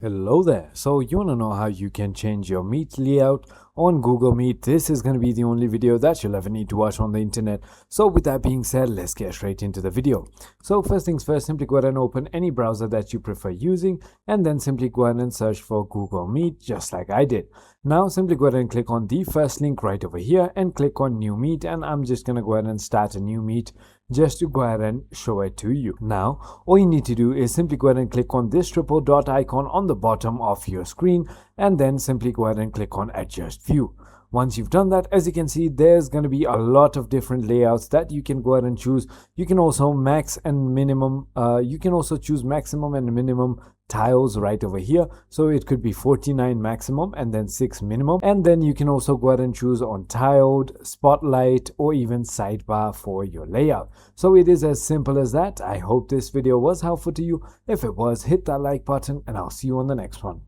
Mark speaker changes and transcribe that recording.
Speaker 1: Hello there. So you want to know how you can change your Meet layout on Google Meet? This is going to be the only video that you'll ever need to watch on the internet. So with that being said, let's get straight into the video. So first things first, simply go ahead and open any browser that you prefer using, and then simply go ahead and search for Google Meet just like I did. Now simply go ahead and click on the first link right over here and click on New Meet, and I'm just going to go ahead and start a new Meet just to go ahead and show it to you. Now all you need to do is simply go ahead and click on this triple dot icon on the bottom of your screen, and then simply go ahead and click on Adjust View. Once you've done that, as you can see, there's going to be a lot of different layouts that you can go ahead and choose. You can also you can also choose maximum and minimum tiles right over here. So it could be 49 maximum and then 6 minimum. And then you can also go ahead and choose on tiled, spotlight, or even sidebar for your layout. So it is as simple as that. I hope this video was helpful to you. If it was, hit that like button and I'll see you on the next one.